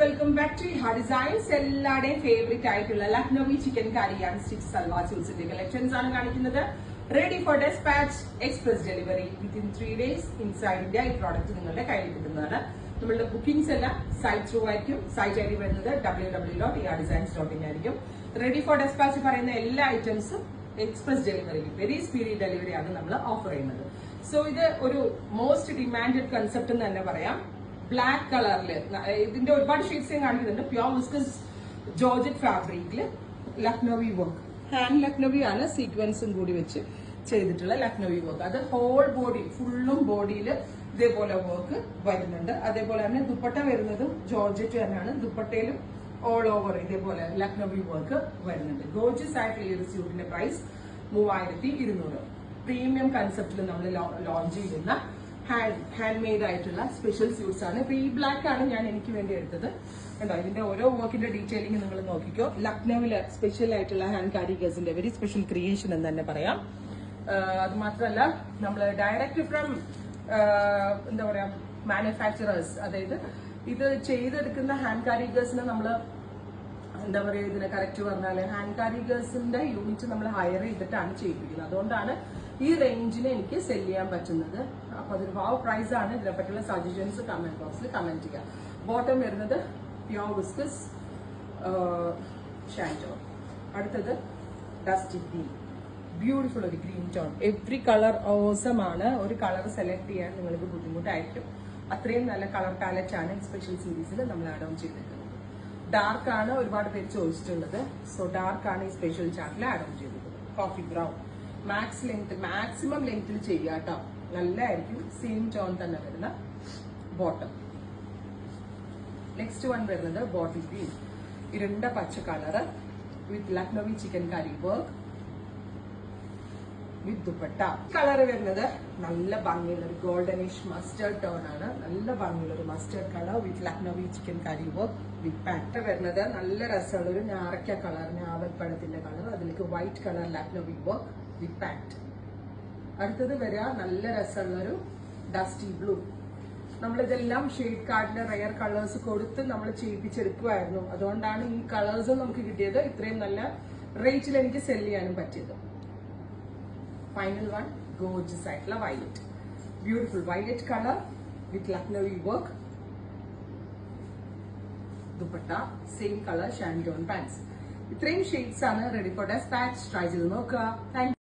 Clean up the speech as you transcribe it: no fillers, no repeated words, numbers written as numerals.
Welcome back to ha designs. എല്ലാവരുടെയും favourite ആയിട്ടുള്ള Lucknowi chikankari and stitch salwar സ്യൂട്ട്സിന്റെ കളക്ഷൻസ് ആണ് കാണിക്കുന്നത്. Ready for despatch, express delivery within 3 days inside India. ഈ product നിങ്ങളുടെ കയ്യിൽ കിട്ടുന്നതാണ്. നമ്മളുടെ ബുക്കിംഗ്സ് എല്ലാം സൈറ്റ് ത്രൂ ആയിരിക്കും. സൈറ്റ് ഐ ഡി വരുന്നത് www.hadesigns.in ആയിരിക്കും. റെഡി ഫോർ ഡെസ്പാച്ച് പറയുന്ന എല്ലാ ഐറ്റംസും express delivery, very speedy delivery ആണ് നമ്മൾ ഓഫർ ചെയ്യുന്നത്. സോ ഇത് ഒരു മോസ്റ്റ് ഡിമാൻഡഡ് കൺസെപ്റ്റ് എന്ന് തന്നെ പറയാം. ബ്ലാക്ക് കളറില് ഇതിന്റെ ഒരുപാട് ഷെയ്ഡ്സ് ഞാൻ കാണിക്കുന്നുണ്ട്. പ്യോർ വിസ്കസ് ജോർജറ്റ് ഫാബ്രിക്കില് ലക്നൌവി വർക്ക്, ഹാൻഡ് ലക്നൌവി ആണ്, സീക്വൻസും കൂടി വെച്ച് ചെയ്തിട്ടുള്ള ലക്നൌവി വർക്ക്. അത് ഹോൾ ബോഡി ഫുള്ളും ബോഡിയിൽ ഇതേപോലെ വർക്ക് വരുന്നുണ്ട്. അതേപോലെ തന്നെ ദുപ്പട്ട വരുന്നതും ജോർജറ്റ് തന്നെയാണ്. ദുപ്പട്ടയിലും ഓൾ ഓവർ ഇതേപോലെ ലക്നൌവി വർക്ക് വരുന്നുണ്ട്. ഗോർജിയസ് ആയിട്ടുള്ള ഈ ഒരു സ്യൂട്ടിന്റെ പ്രൈസ് 3200. പ്രീമിയം കൺസെപ്റ്റിൽ നമ്മൾ ലോഞ്ച് ചെയ്യുന്ന ഹാൻഡ് മെയ്ഡ് ആയിട്ടുള്ള സ്പെഷ്യൽ സ്യൂട്ട്സ് ആണ്. ഇപ്പൊ ഈ ബ്ലാക്ക് ആണ് ഞാൻ എനിക്ക് വേണ്ടി എടുത്തത്. കണ്ടോ, ഇതിന്റെ ഓരോ വർക്കിന്റെ ഡീറ്റെയിലിംഗ് നിങ്ങൾ നോക്കിക്കോ. ലക്നൌവിലെ സ്പെഷ്യൽ ആയിട്ടുള്ള ഹാൻഡ് കാരിഗേഴ്സിന്റെ വെരി സ്പെഷ്യൽ ക്രിയേഷൻ എന്ന് തന്നെ പറയാം. അത് മാത്രമല്ല, നമ്മൾ ഡയറക്റ്റ് ഫ്രം എന്താ പറയാ മാനുഫാക്ചറേഴ്സ്, അതായത് ഇത് ചെയ്തെടുക്കുന്ന ഹാൻഡ് കാരിഗേഴ്സിന് നമ്മൾ എന്താ പറയുക, ഇതിനെ കറക്റ്റ് പറഞ്ഞാൽ ഹാൻഡ് കാരിഗേഴ്സിന്റെ യൂണിറ്റ് നമ്മൾ ഹയർ ചെയ്തിട്ടാണ് ചെയ്യിപ്പിക്കുന്നത്. അതുകൊണ്ടാണ് ഈ റേഞ്ചിന് എനിക്ക് സെല് ചെയ്യാൻ പറ്റുന്നത്. അപ്പൊ അതൊരു വാവ് പ്രൈസ് ആണ്. ഇതിനെപ്പറ്റിയുള്ള സജഷൻസ് കമന്റ് ബോക്സിൽ കമന്റ് ചെയ്യുക. ബോട്ടം വരുന്നത് പ്യോർ വിസ്കസ് ഷാൻറ്റോൺ. അടുത്തത് ഡസ്റ്റി ഗ്രീൻ, ബ്യൂട്ടിഫുൾ ഒരു green tone. Every colour awesome ആണ്. ഒരു കളർ സെലക്ട് ചെയ്യാൻ നിങ്ങൾക്ക് ബുദ്ധിമുട്ടായിരിക്കും. അത്രയും നല്ല കളർ പാലറ്റ് ആണ് സ്പെഷ്യൽ സീരീസിൽ നമ്മൾ ആഡ് ഓൺ ചെയ്തിരിക്കുന്നത്. ഡാർക്ക് ആണ് ഒരുപാട് പേര് ചോദിച്ചിട്ടുള്ളത്. സോ ഡാർക്ക് ആണ് ഈ സ്പെഷ്യൽ ചാർട്ടിൽ ആഡ് ഓൺ ചെയ്തിരിക്കുന്നത്. കോഫി ബ്രൗൺ, മാക്സിമം ലെങ്ത്തിൽ ചെയ്യുക കേട്ടോ, നല്ലതായിരിക്കും. സെയിം ടോൺ തന്നെ വരുന്ന ബോട്ടം. നെക്സ്റ്റ് വൺ വരുന്നത് ബോട്ടിൽ ഗ്രീൻ, ഇരുണ്ട പച്ച colour with Lucknowi chikankari work with dupatta. Colour വരുന്നത് നല്ല ഭംഗിയുള്ള ഒരു ഗോൾഡനിഷ് മസ്റ്റേർഡ് ടോൺ ആണ്. നല്ല ഭംഗിയുള്ള ഒരു mustard colour with Lucknowi chikankari work with പാറ്റ്. വരുന്നത് നല്ല രസമുള്ള ഒരു ഞാറക്ക കളർ, ഞാവൽപ്പഴത്തിന്റെ കളർ, അതിലേക്ക് white colour Lucknowi work with പാറ്റ്. അടുത്തത് വരിക നല്ല രസമുള്ള ഒരു ഡസ്റ്റി ബ്ലൂ. നമ്മളിതെല്ലാം ഷെയ്ഡ് കാർഡിന്റെ റയർ കളേഴ്സ് കൊടുത്ത് നമ്മൾ ചെയ്യിപ്പിച്ചെടുക്കുമായിരുന്നു. അതുകൊണ്ടാണ് ഈ കളേഴ്സും നമുക്ക് കിട്ടിയത്. ഇത്രയും നല്ല റേറ്റിൽ എനിക്ക് സെല് ചെയ്യാനും പറ്റിയത്. ഫൈനൽ വൺ ഗോർജിയസ് ആയിട്ടുള്ള violet, beautiful violet colour with Lucknowi work, dupatta same colour shantoon pants. ഇത്രയും ഷെയ്ഡ്സ് ആണ് റെഡി ഫോർ ഡെസ്പാച്ച്. ട്രൈ ചെയ്ത് നോക്കുക. താങ്ക്